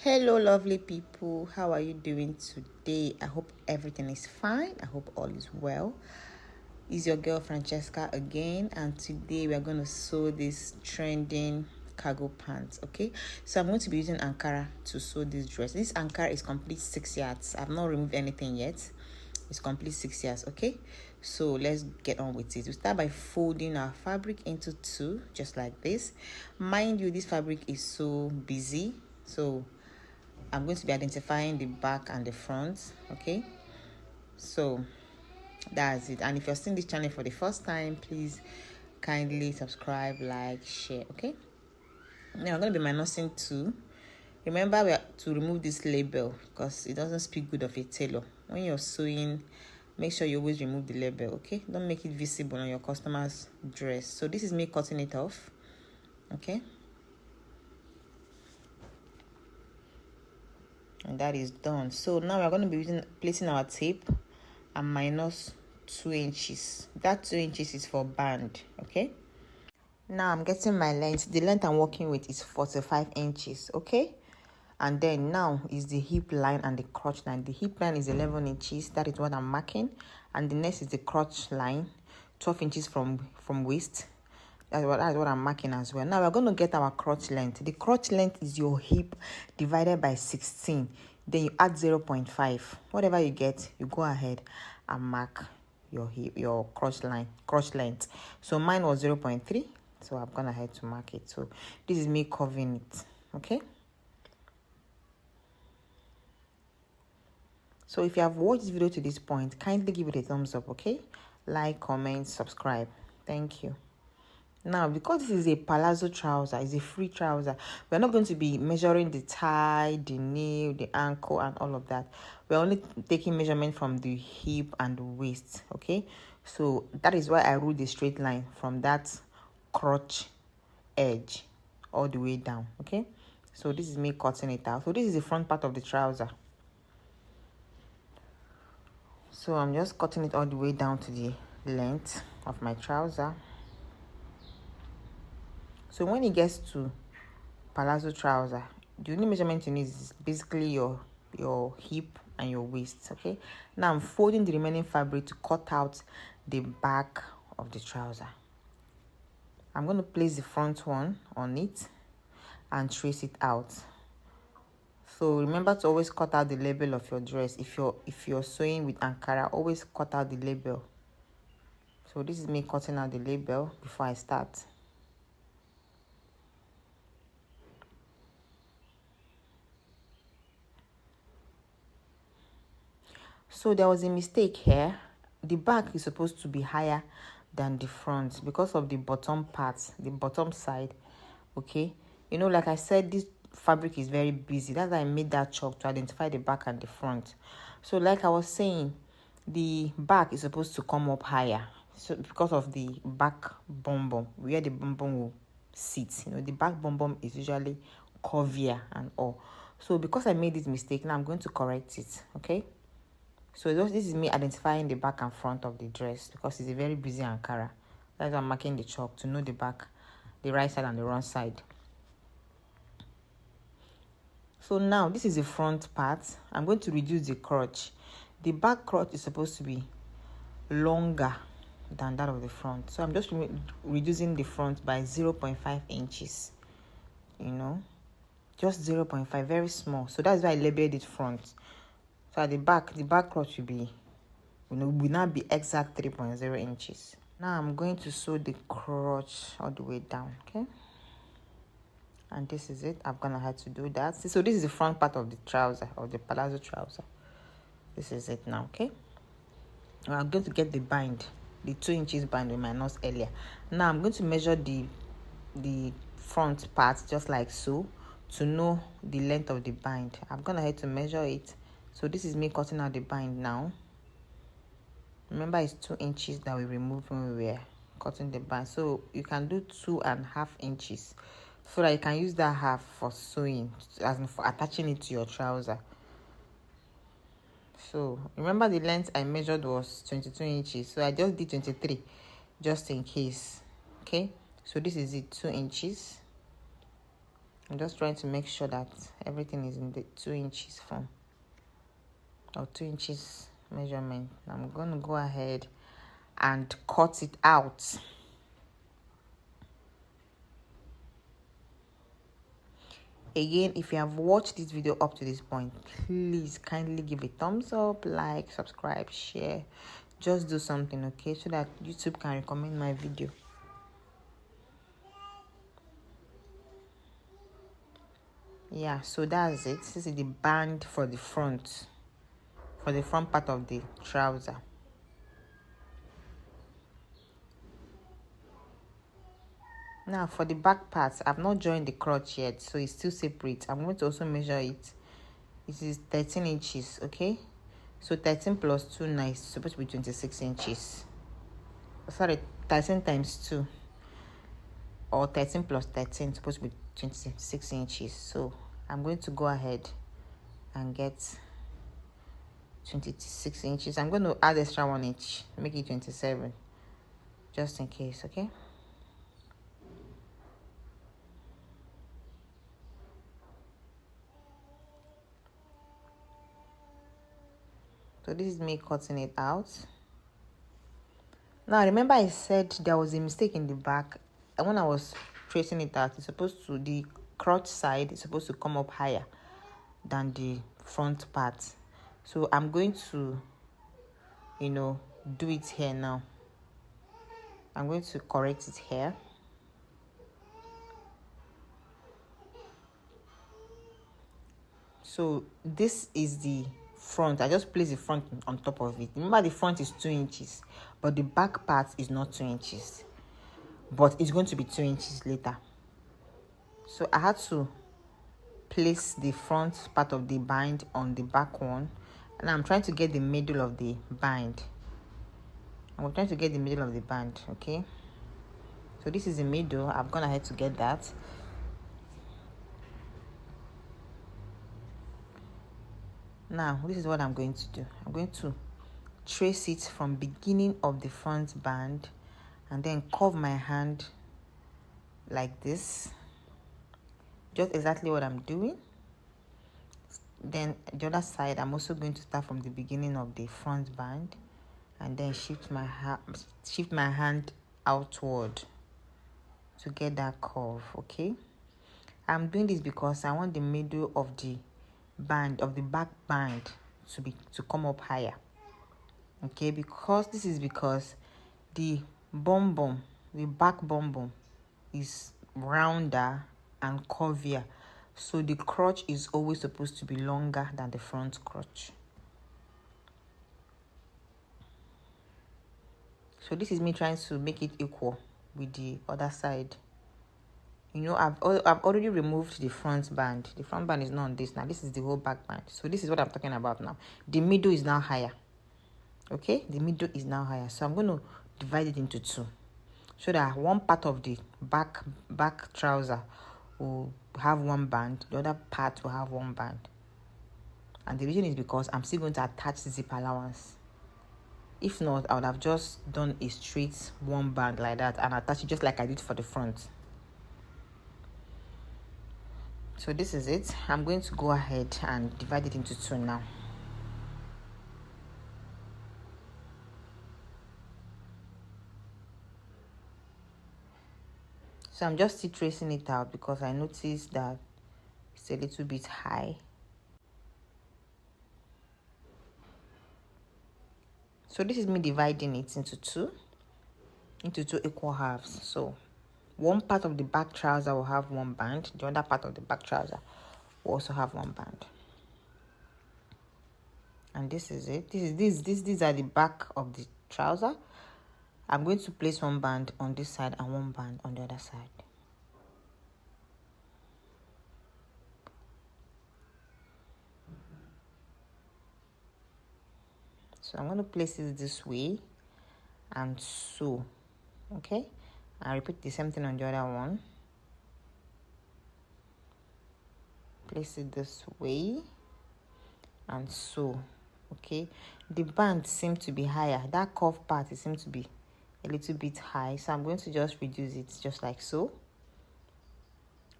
Hello lovely people, how are you doing today? I hope everything is fine. I hope all is well. It's your girl Francesca again, and today we are going to sew this trending cargo pants. Okay, so I'm going to be using Ankara to sew this dress. This Ankara is complete 6 yards. I've not removed anything yet. It's complete 6 yards. Okay, so let's get on with it. We start by folding our fabric into two, just like this. Mind you, this fabric is so busy, so I'm going to be identifying the back and the front. Okay, so that's it. And if you're seeing this channel for the first time, please kindly subscribe, like, share. Okay, now I'm going to be minusing 2. Remember, we have to remove this label because it doesn't speak good of a tailor. When you're sewing, make sure you always remove the label. Okay, don't make it visible on your customer's dress. So this is me cutting it off. Okay, and that is done. So now we're going to be placing our tape and minus 2 inches. That 2 inches is for band. Okay, now I'm getting my length. The length I'm working with is 45 inches. Okay, and then now is the hip line and the crotch line. The hip line is 11 inches. That is what I'm marking. And the next is the crotch line, 12 inches from waist. That's what I'm marking as well. Now we're going to get our crotch length. The crotch length is your hip divided by 16. Then you add 0.5. Whatever you get, you go ahead and mark your hip, your crotch length. So mine was 0.3. So I'm gonna head to mark it. So this is me covering it. Okay. So if you have watched this video to this point, kindly give it a thumbs up. Okay, like, comment, subscribe. Thank you. Now, because this is a palazzo trouser, it's a free trouser, we're not going to be measuring the thigh, the knee, the ankle, and all of that. We're only taking measurement from the hip and the waist, okay? So that is why I ruled the straight line from that crotch edge all the way down, okay? So this is me cutting it out. So this is the front part of the trouser. So I'm just cutting it all the way down to the length of my trouser. So when it gets to palazzo trouser, the only measurement you need is basically your hip and your waist. Okay, now I'm folding the remaining fabric to cut out the back of the trouser. I'm going to place the front one on it and trace it out. So remember to always cut out the label of your dress. If you're sewing with Ankara, always cut out the label. So this is me cutting out the label before I start. So there was a mistake here. The back is supposed to be higher than the front because of the bottom part, the bottom side. Okay, you know, like I said, this fabric is very busy. That's why I made that chalk to identify the back and the front. So like I was saying, the back is supposed to come up higher. So because of the back bum bum, where the bum bum will sit, you know, the back bum bum is usually curvier and all. So because I made this mistake, now I'm going to correct it. Okay. So this is me identifying the back and front of the dress because it's a very busy Ankara. That's why I'm marking the chalk to know the back, the right side and the wrong side. So now this is the front part. I'm going to reduce the crotch. The back crotch is supposed to be longer than that of the front. So I'm just reducing the front by 0.5 inches. You know, just 0.5, very small. So that's why I labeled it front. So at the back crotch will be, will not be exact 3.0 inches. Now I'm going to sew the crotch all the way down, okay? And this is it. I'm gonna have to do that. So this is the front part of the trouser, or the palazzo trouser. This is it now, okay? I'm going to get the bind, the 2 inches bind we minus earlier. Now I'm going to measure the front part just like so to know the length of the bind. I'm gonna have to measure it. So this is me cutting out the bind now. Remember, it's 2 inches that we removed when we were cutting the bind. So you can do 2.5 inches so that you can use that half for sewing, as in for attaching it to your trouser. So remember the length I measured was 22 inches. So I just did 23 just in case. Okay, so this is it, 2 inches. I'm just trying to make sure that everything is in the 2 inches form or 2 inches measurement. I'm going to go ahead and cut it out. Again, if you have watched this video up to this point, please kindly give a thumbs up, like, subscribe, share. Just do something, okay, so that YouTube can recommend my video. Yeah, so that's it. This is the band for the front part of the trouser. Now for the back part, I've not joined the crotch yet, so it's still separate. I'm going to also measure it. It is 13 inches, okay? So 13 plus 2 now is supposed to be 26 inches. Sorry, 13 times 2. Or 13 plus 13 is supposed to be 26 inches. So I'm going to go ahead and get 26 inches. I'm going to add extra 1 inch, make it 27. Just in case, okay? So this is me cutting it out. Now remember I said there was a mistake in the back, and when I was tracing it out, the crotch side is supposed to come up higher than the front part. So I'm going to, do it here now. I'm going to correct it here. So this is the front. I just place the front on top of it. Remember the front is 2 inches, but the back part is not 2 inches, but it's going to be 2 inches later. So I had to place the front part of the bind on the back one, and I'm trying to get the middle of the bind. I'm trying to get the middle of the band, okay? So this is the middle. I've gone ahead to get that. Now this is what I'm going to do. I'm going to trace it from beginning of the front band and then curve my hand like this. Just exactly what I'm doing. Then the other side, I'm also going to start from the beginning of the front band and then shift my hand outward to get that curve, okay? I'm doing this because I want the middle of the band, of the back band, to come up higher, okay? Because the back bum is rounder and curvier, so the crotch is always supposed to be longer than the front crotch. So this is me trying to make it equal with the other side. I've already removed the front band. The front band is not on this now. This is the whole back band. So this is what I'm talking about now. The middle is now higher. Okay? The middle is now higher. So I'm going to divide it into 2. So that one part of the back trouser will have 1 band. The other part will have 1 band. And the reason is because I'm still going to attach the zip allowance. If not, I would have just done a straight 1 band like that and attach it just like I did for the front. So this is it. I'm going to go ahead and divide it into 2 now. So I'm just still tracing it out because I noticed that it's a little bit high. So this is me dividing it into 2 equal halves. So one part of the back trouser will have 1 band. The other part of the back trouser will also have 1 band. And this is it. These are the back of the trouser. I'm going to place 1 band on this side and 1 band on the other side. So I'm going to place it this way and sew. Okay? I repeat the same thing on the other one. Place it this way and sew. Okay, the band seems to be higher. That curve part seems to be a little bit high, so I'm going to just reduce it just like so.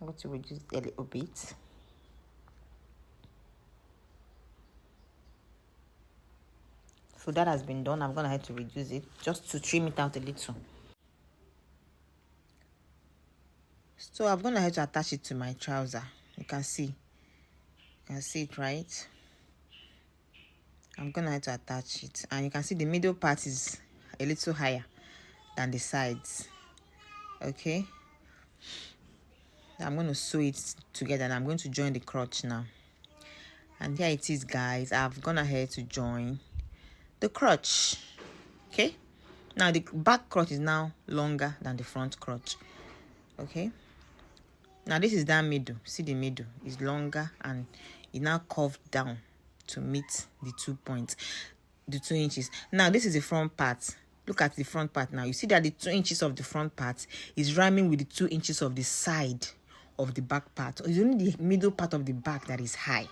I'm going to reduce it a little bit. So that has been done. I'm gonna have to reduce it just to trim it out a little. So I'm gonna have to attach it to my trouser. You can see it, right? I'm gonna have to attach it, and you can see the middle part is a little higher than the sides. Okay, I'm going to sew it together, and I'm going to join the crotch now. And here it is, guys. I've gone ahead to join the crotch. Okay, now the back crotch is now longer than the front crotch. Okay, now this is that middle. See, the middle is longer and it now curved down to meet the 2 points, the 2 inches. Now this is the front part. Look at the front part now. You see that the 2 inches of the front part is rhyming with the 2 inches of the side of the back part. It's only the middle part of the back that is high.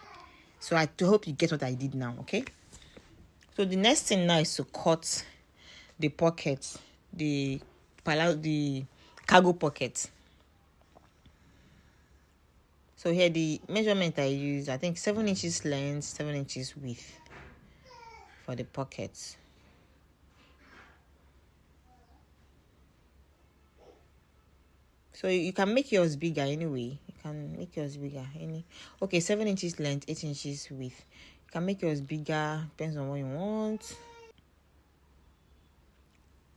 So I hope you get what I did now, okay? So the next thing now is to cut the pocket, the cargo pocket. So here the measurement I use, I think 7 inches length, 7 inches width for the pockets. So you can make yours bigger anyway. You can make yours bigger. Okay, 7 inches length, 8 inches width. You can make yours bigger, depends on what you want.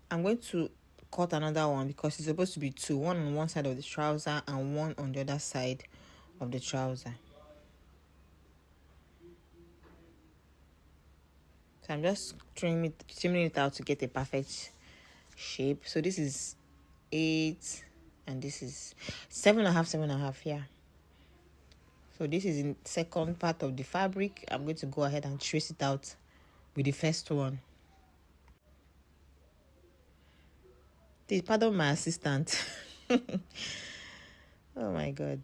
I'm going to cut another one because it's supposed to be 2. One on one side of the trouser and one on the other side of the trouser. So I'm just trimming it out to get a perfect shape. So this is 8 and this is 7.5, 7.5, yeah. So this is in second part of the fabric. I'm going to go ahead and trace it out with the first one. Please pardon my assistant. Oh my god.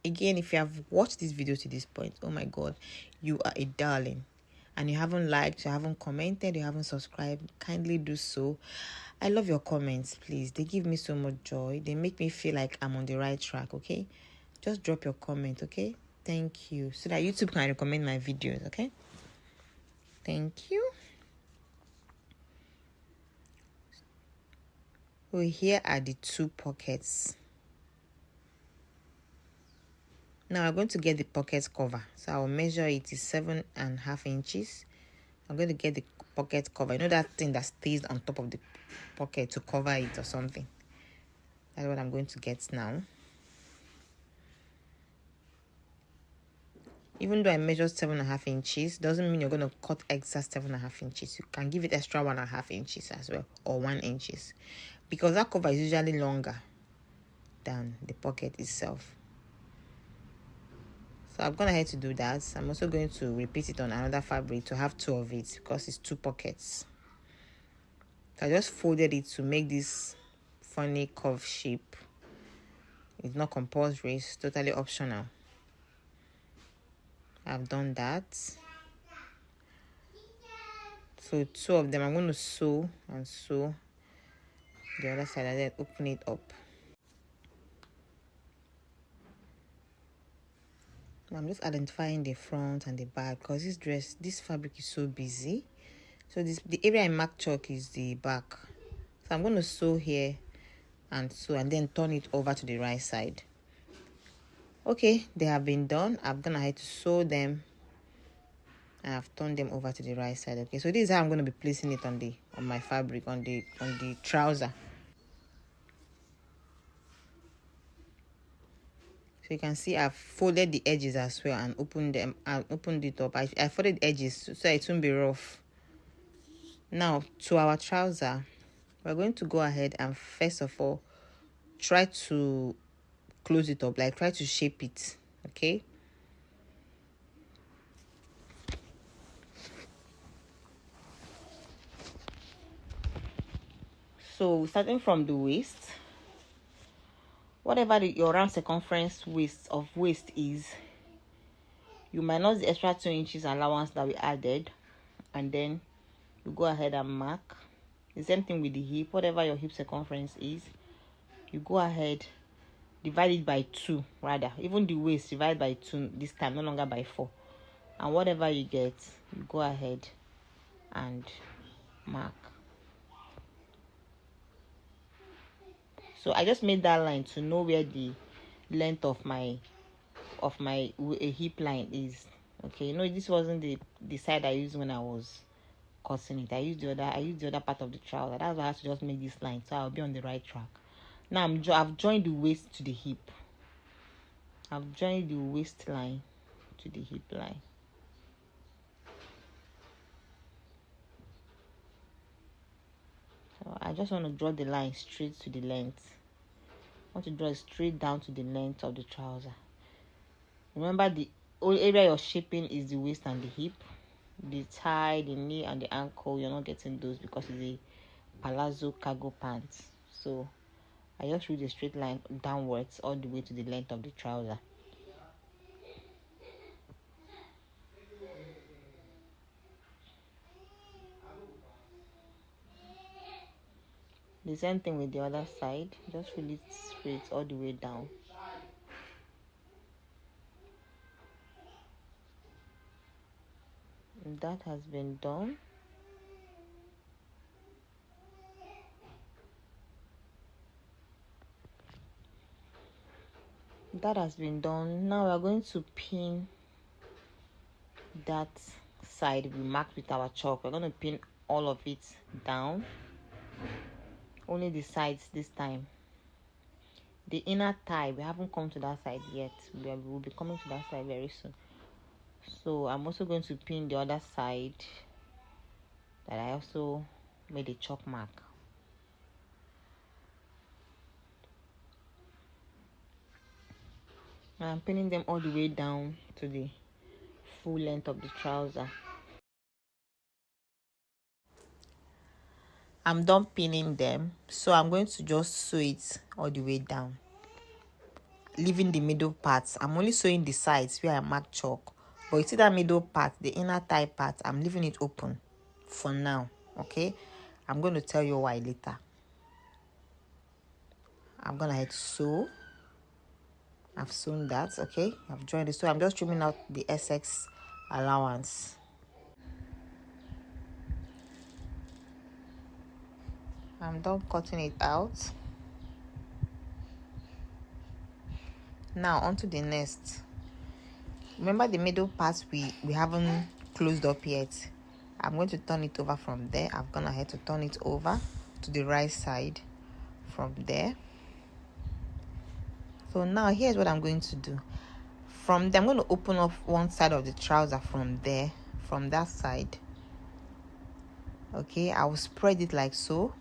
Again, if you have watched this video to this point, oh my god, you are a darling. And you haven't liked, you haven't commented, you haven't subscribed, kindly do so. I love your comments, please. They give me so much joy. They make me feel like I'm on the right track, okay? Just drop your comment, okay? Thank you. So that YouTube can recommend my videos, okay? Thank you. So here are the 2 pockets. Now I'm going to get the pocket cover. So I'll measure it is 7.5 inches. I'm going to get the pocket cover. You know that thing that stays on top of the pocket to cover it or something. That's what I'm going to get now. Even though I measured 7.5 inches, doesn't mean you're going to cut extra 7.5 inches. You can give it extra 1.5 inches as well, or 1 inches, because that cover is usually longer than the pocket itself. So I'm going to have to do that. I'm also going to repeat it on another fabric to have 2 of it because it's 2 pockets. So I just folded it to make this funny curve shape. It's not compulsory, it's totally optional. I've done that. So 2 of them, I'm going to sew and sew the other side and then open it up. I'm just identifying the front and the back because this fabric is so busy. So the area I marked chalk is the back. So I'm going to sew here and sew and then turn it over to the right side. Okay, they have been done. I'm gonna have to sew them. I've turned them over to the right side. Okay, so this is how I'm going to be placing it on my fabric, on the trouser. So you can see I've folded the edges as well and opened them and opened it up. I folded the edges so it won't be rough. Now to our trouser, we're going to go ahead and first of all try to close it up, like try to shape it. Okay. So starting from the waist, whatever your round circumference of waist is, you minus the extra 2 inches allowance that we added, and then you go ahead and mark. The same thing with the hip. Whatever your hip circumference is, you go ahead, divide it by 2 rather. Even the waist, divide by 2 this time, no longer by 4. And whatever you get, you go ahead and mark. So I just made that line to know where the length of my hip line is. Okay, no, this wasn't the side I used when I was cutting it. I used the other part of the trouser. That's why I have to just make this line, so I'll be on the right track. Now I've joined the waist to the hip. I've joined the waistline to the hip line. So I just want to draw the line straight to the length. I want to draw it straight down to the length of the trouser. Remember, the only area you're shaping is the waist and the hip. The thigh, the knee, and the ankle, you're not getting those because it's a palazzo cargo pants. So I just read a straight line downwards all the way to the length of the trouser. The same thing with the other side. Just read it straight all the way down. That has been done. Now we are going to pin that side we marked with our chalk. We're going to pin all of it down, only the sides this time. The inner thigh, we haven't come to that side yet. We will be coming to that side very soon. So I'm also going to pin the other side that I also made a chalk mark. And I'm pinning them all the way down to the full length of the trouser. I'm done pinning them, so I'm going to just sew it all the way down, leaving the middle parts. I'm only sewing the sides where I marked chalk, but you see that middle part, the inner thigh part, I'm leaving it open for now. Okay, I'm going to tell you why later. I'm gonna head sew. I've sewn that. Okay, I've joined it, so I'm just trimming out the excess allowance. I'm done cutting it out. Now onto the next. Remember the middle part we haven't closed up yet. I'm going to turn it over from there. I've gone ahead to turn it over to the right side from there. So now here's what I'm going to do. From there, I'm going to open up one side of the trouser from there, from that side. Okay, I will spread it like so.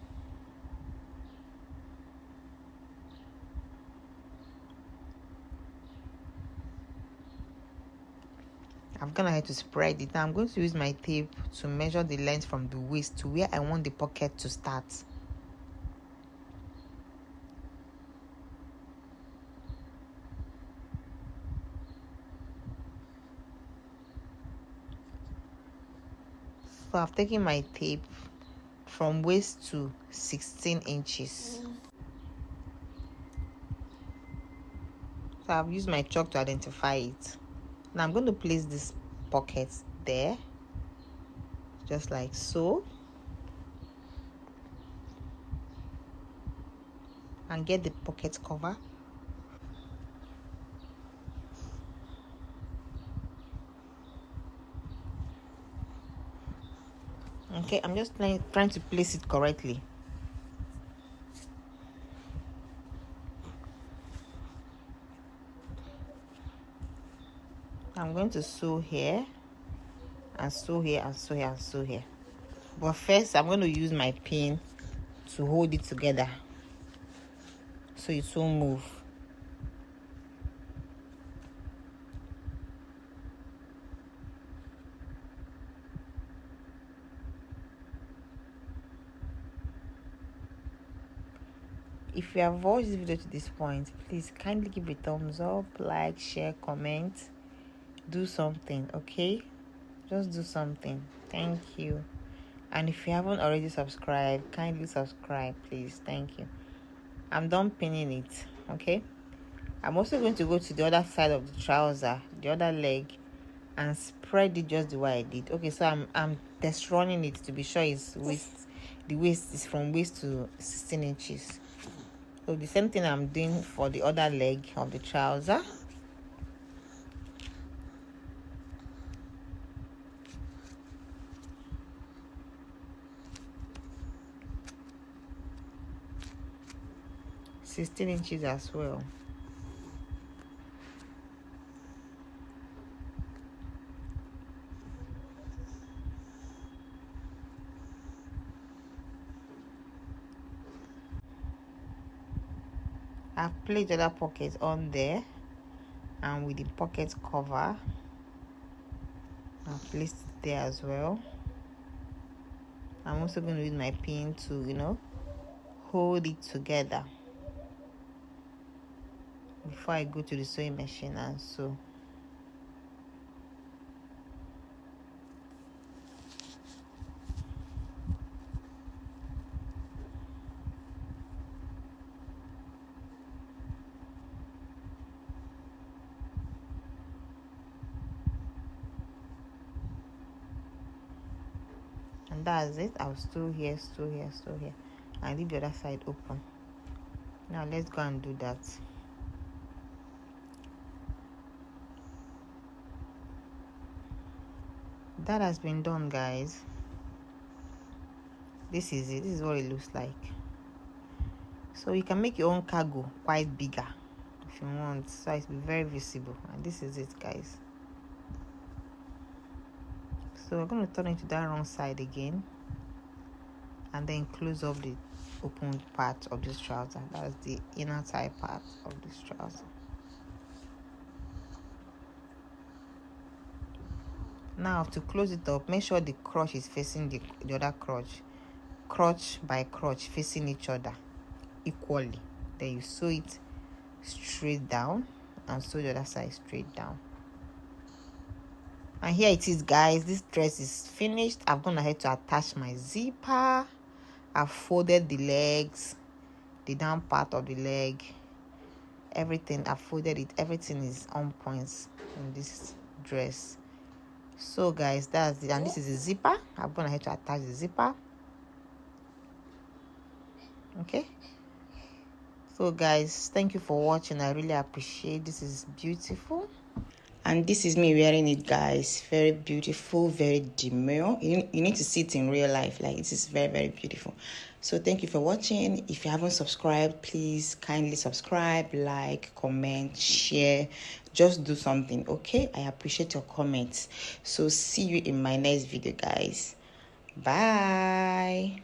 I'm gonna have to spread it. Now I'm going to use my tape to measure the length from the waist to where I want the pocket to start. So I've taken my tape from waist to 16 inches. So I've used my chalk to identify it. Now I'm going to place this pocket there, just like so, and get the pocket cover. Okay, I'm just trying to place it correctly. I'm going to sew here and sew here and sew here and sew here. But first, I'm going to use my pin to hold it together so it won't move. If you have watched this video to this point, please kindly give a thumbs up, like, share, comment, do something, okay? Just do something. Thank you. And if you haven't already subscribed, kindly subscribe, please. Thank you. I'm done pinning it. Okay, I'm also going to go to the other side of the trouser, the other leg, and spread it just the way I did. Okay, so I'm test running it to be sure it's waist. The waist is from waist to 16 inches. So the same thing I'm doing for the other leg of the trouser. (16 inches as well). I've placed the other pocket on there, and with the pocket cover I've placed it there as well. I'm also going to use my pin to hold it together before I go to the sewing machine and sew. And that's it. I'll sew here, sew here, sew here, and leave the other side open. Now let's go and do that. That has been done, guys. This is it. This is what it looks like. So you can make your own cargo quite bigger if you want, so it's very visible. And this is it, guys. So we're going to turn it to that wrong side again, and then close up the open part of this trouser. That's the inner thigh part of this trouser. Now to close it up, make sure the crotch is facing the other crotch by crotch, facing each other equally. Then you sew it straight down and sew the other side straight down. And here it is, guys. This dress is finished. I've gone ahead to attach my zipper. I've folded the legs, the down part of the leg, everything. I've folded it. Everything is on points in this dress. So guys, that's it. And this is the zipper. I've gone ahead to attach the zipper. Okay, so guys, thank you for watching. I really appreciate. This is beautiful, and this is me wearing it, guys. Very beautiful, very demure. You need to see it in real life. Like, this is very, very beautiful. So thank you for watching. If you haven't subscribed, please kindly subscribe, like, comment, share. Just do something, okay? I appreciate your comments. So see you in my next video, guys. Bye.